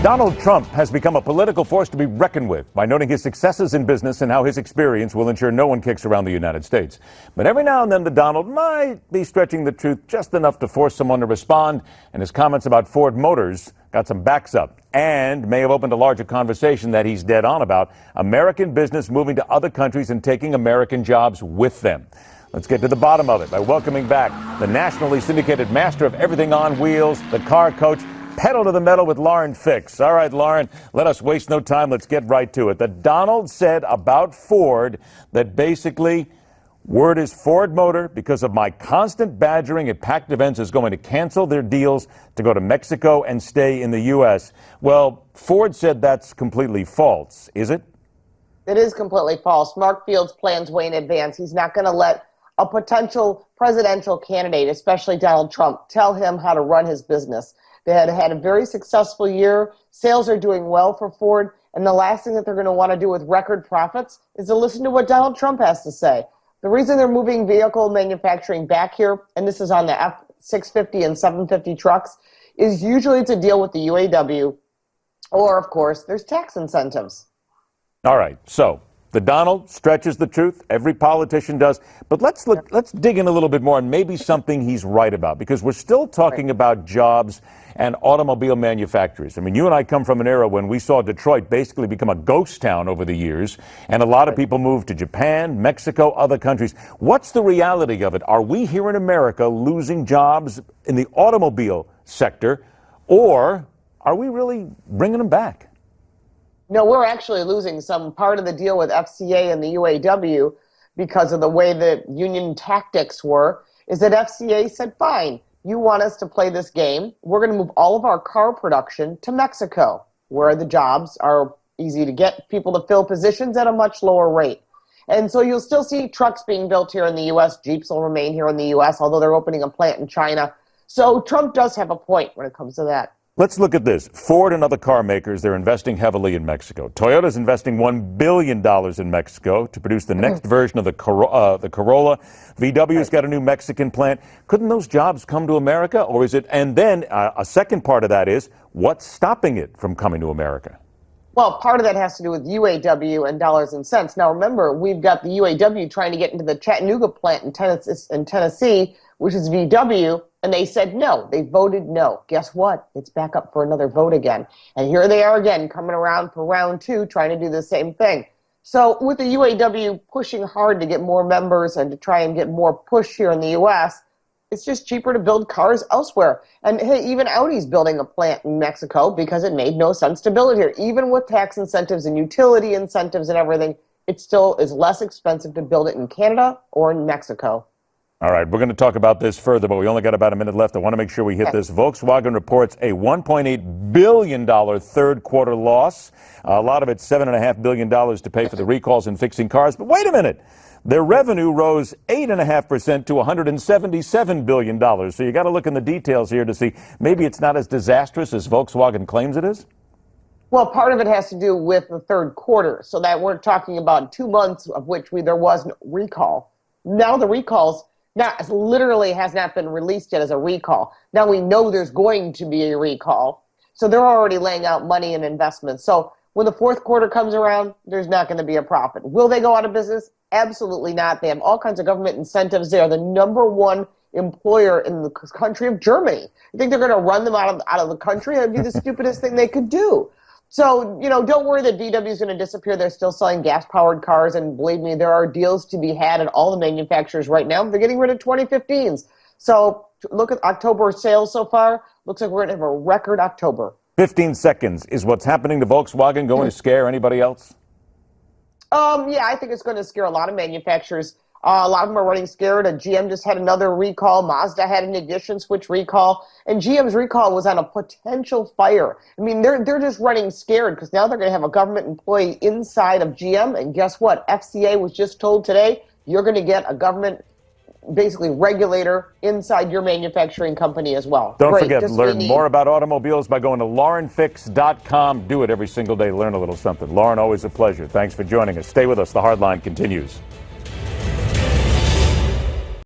Donald Trump has become a political force to be reckoned with by noting his successes in business and how his experience will ensure no one kicks around the United States. But every now and then the Donald might be stretching the truth just enough to force someone to respond, and his comments about Ford Motors got some backs up and may have opened a larger conversation that he's dead on about American business moving to other countries and taking American jobs with them. Let's get to the bottom of it by welcoming back the nationally syndicated master of everything on wheels, the car coach, pedal to the metal with Lauren Fix. All right, Lauren, let us waste no time. Let's get right to it. The Donald said about Ford that basically word is Ford Motor, because of my constant badgering at packed events, is going to cancel their deals to go to Mexico and stay in the U.S. Well, Ford said that's completely false. Is it? It is completely false. Mark Field's plans way in advance. He's not going to let a potential presidential candidate, especially Donald Trump, tell him how to run his business. They had a very successful year. Sales are doing well for Ford. And the last thing that they're going to want to do with record profits is to listen to what Donald Trump has to say. The reason they're moving vehicle manufacturing back here, and this is on the F-650 and 750 trucks, is usually to deal with the UAW, or, of course, there's tax incentives. All right, so the Donald stretches the truth. Every politician does. But let's dig in a little bit more and maybe something he's right about, because we're still talking about jobs and automobile manufacturers. I mean, you and I come from an era when we saw Detroit basically become a ghost town over the years, and a lot of people moved to Japan, Mexico, other countries. What's the reality of it? Are we here in America losing jobs in the automobile sector, or are we really bringing them back? No, we're actually losing some. Part of the deal with FCA and the UAW, because of the way the union tactics were, is that FCA said, fine, you want us to play this game. We're going to move all of our car production to Mexico, where the jobs are easy to get people to fill positions at a much lower rate. And so you'll still see trucks being built here in the U.S. Jeeps will remain here in the U.S., although they're opening a plant in China. So Trump does have a point when it comes to that. Let's look at this. Ford and other car makers, they're investing heavily in Mexico. Toyota's investing $1 billion in Mexico to produce the next version of the Corolla. VW's got a new Mexican plant. Couldn't those jobs come to America, or is it? And then a second part of that is, what's stopping it from coming to America? Well, part of that has to do with UAW and dollars and cents. Now, remember, we've got the UAW trying to get into the Chattanooga plant in Tennessee, which is VW, and they said no. They voted no. Guess what? It's back up for another vote again. And here they are again, coming around for round two, trying to do the same thing. So with the UAW pushing hard to get more members and to try and get more push here in the U.S., it's just cheaper to build cars elsewhere. And hey, even Audi's building a plant in Mexico because it made no sense to build it here. Even with tax incentives and utility incentives and everything, it still is less expensive to build it in Canada or in Mexico. All right, we're going to talk about this further, but we only got about a minute left. I want to make sure we hit this. Volkswagen reports a $1.8 billion third quarter loss. A lot of it, $7.5 billion to pay for the recalls and fixing cars. But wait a minute. Their revenue rose 8.5% to $177 billion. So you got to look in the details here to see maybe it's not as disastrous as Volkswagen claims it is. Well, part of it has to do with the third quarter. So that we're talking about 2 months of which there was no recall. Now the recalls literally has not been released yet as a recall. Now we know there's going to be a recall. So they're already laying out money and investments. So when the fourth quarter comes around, there's not going to be a profit. Will they go out of business? Absolutely not. They have all kinds of government incentives. They are the #1 employer in the country of Germany. You think they're going to run them out of the country? That would be the stupidest thing they could do. So, don't worry that VW is going to disappear. They're still selling gas-powered cars, and believe me, there are deals to be had at all the manufacturers right now. They're getting rid of 2015s. So look at October sales so far. Looks like we're going to have a record October. 15 seconds. Is what's happening to Volkswagen going to scare anybody else? Yeah, I think it's going to scare a lot of manufacturers. A lot of them are running scared. GM just had another recall. Mazda had an ignition switch recall. And GM's recall was on a potential fire. I mean, they're just running scared because now they're going to have a government employee inside of GM. And guess what? FCA was just told today, you're going to get a government, basically, regulator inside your manufacturing company as well. Don't forget, learn more about automobiles by going to laurenfix.com. Do it every single day. Learn a little something. Lauren, always a pleasure. Thanks for joining us. Stay with us. The Hardline continues.